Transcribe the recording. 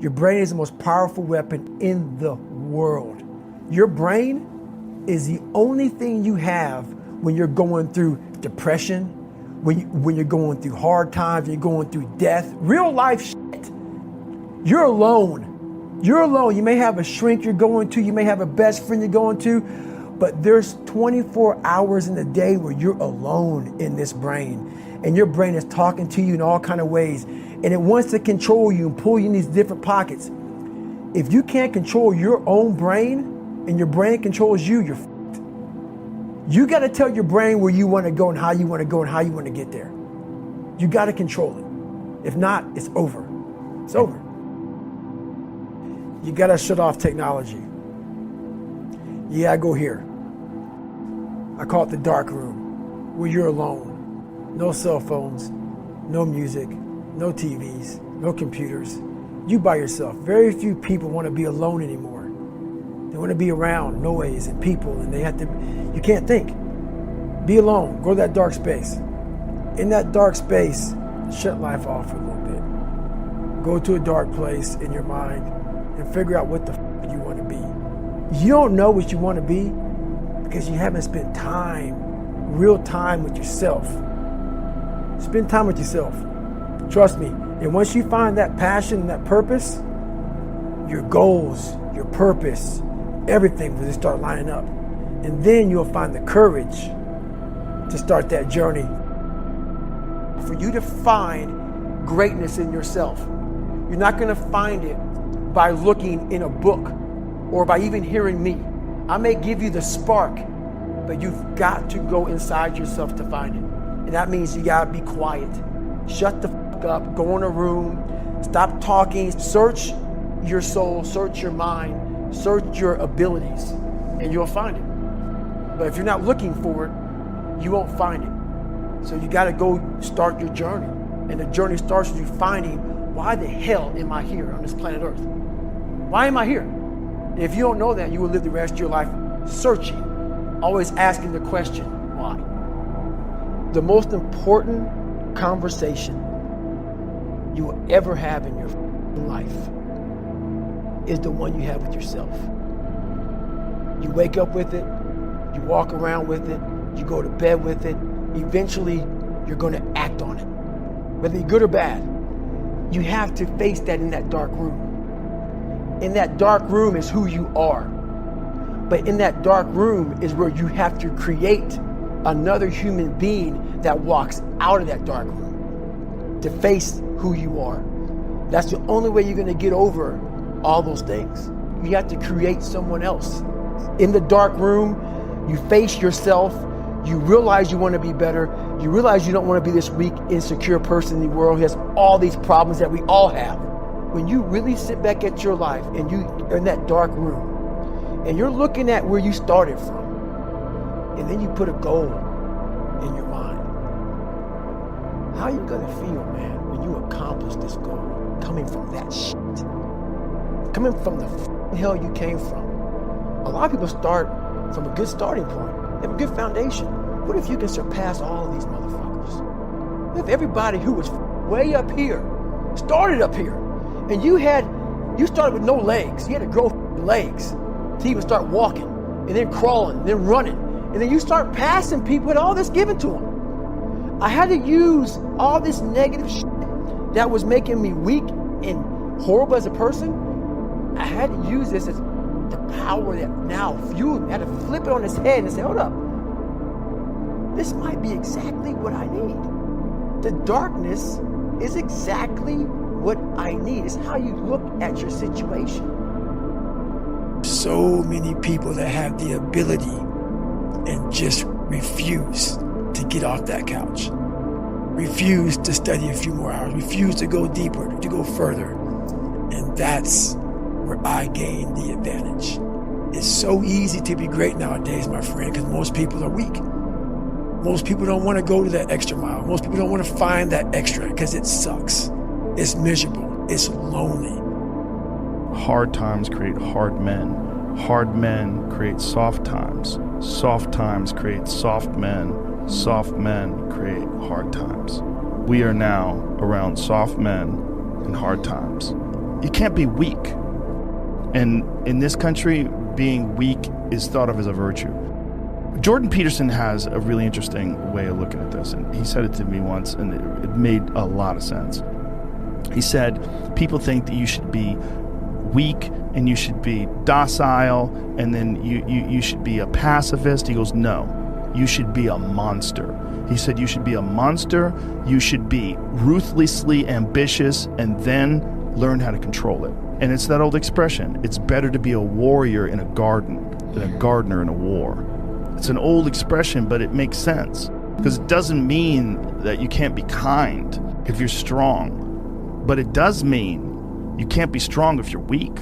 Your brain is the most powerful weapon in the world. Your brain is the only thing you have when you're going through depression, when you're going through hard times, you're going through death, real life shit. You're alone. You're alone. You may have a shrink you're going to, you may have a best friend you're going to, but there's 24 hours in a day where you're alone in this brain. And your brain is talking to you in all kinds of ways. And it wants to control you and pull you in these different pockets. If you can't control your own brain and your brain controls you, you're f***ed. You got to tell your brain where you want to go and how you want to go and how you want to get there. You got to control it. If not, it's over. It's over. You got to shut off technology. You got to go here. I call it the dark room, where you're alone. No cell phones, no music, no TVs, no computers. You by yourself. Very few people want to be alone anymore. They want to be around noise and people, and you can't think. Be alone. Go to that dark space. In that dark space, shut life off for a little bit. Go to a dark place in your mind and figure out what the f you want to be. You don't know what you want to be because you haven't spent time, real time with yourself. Spend time with yourself. Trust me. And once you find that passion and that purpose, your goals, your purpose, everything will just start lining up. And then you'll find the courage to start that journey. For you to find greatness in yourself, you're not going to find it by looking in a book or by even hearing me. I may give you the spark, but you've got to go inside yourself to find it. And that means you got to be quiet. Shut the f up, go in a room, stop talking, search your soul, search your mind, search your abilities, and you'll find it. But if you're not looking for it, you won't find it. So you got to go start your journey. And the journey starts with you finding, why the hell am I here on this planet Earth? Why am I here? And if you don't know that, you will live the rest of your life searching, always asking the question, why? The most important conversation you will ever have in your life is the one you have with yourself. You wake up with it, you walk around with it, you go to bed with it, eventually you're going to act on it. Whether you're good or bad, you have to face that in that dark room. In that dark room is who you are. But in that dark room is where you have to create another human being that walks out of that dark room to face who you are. That's the only way you're going to get over all those things. You have to create someone else. In the dark room, you face yourself. You realize you want to be better. You realize you don't want to be this weak, insecure person in the world who has all these problems that we all have. When you really sit back at your life and you're in that dark room and you're looking at where you started from, and then you put a goal in your mind, how are you going to feel, man, when you accomplish this goal coming from that shit? Coming from the hell you came from. A lot of people start from a good starting point. They have a good foundation. What if you can surpass all of these motherfuckers? What if everybody who was way up here started up here, and you started with no legs. You had to grow legs to even start walking, and then crawling, and then running, and then you start passing people with all this given to them. I had to use all this negative shit that was making me weak and horrible as a person. I had to use this as the power that now fueled me. I had to flip it on its head and say, hold up. This might be exactly what I need. The darkness is exactly what I need. It's how you look at your situation. So many people that have the ability and just refuse to get off that couch. Refuse to study a few more hours. Refuse to go deeper, to go further. And that's where I gain the advantage. It's so easy to be great nowadays, my friend, because most people are weak. Most people don't want to go to that extra mile. Most people don't want to find that extra because it sucks. It's miserable. It's lonely. Hard times create hard men. Hard men create soft times. Soft times create soft men. Soft men create hard times. We are now around soft men and hard times. You can't be weak. And in this country, being weak is thought of as a virtue. Jordan Peterson has a really interesting way of looking at this, and he said it to me once, and it made a lot of sense. He said, people think that you should be weak and you should be docile, and then you should be a pacifist. He goes, no, you should be a monster. He said you should be a monster, you should be ruthlessly ambitious, and then learn how to control it. And it's that old expression, it's better to be a warrior in a garden than a gardener in a war. It's an old expression, but it makes sense, because it doesn't mean that you can't be kind if you're strong, but it does mean you can't be strong if you're weak.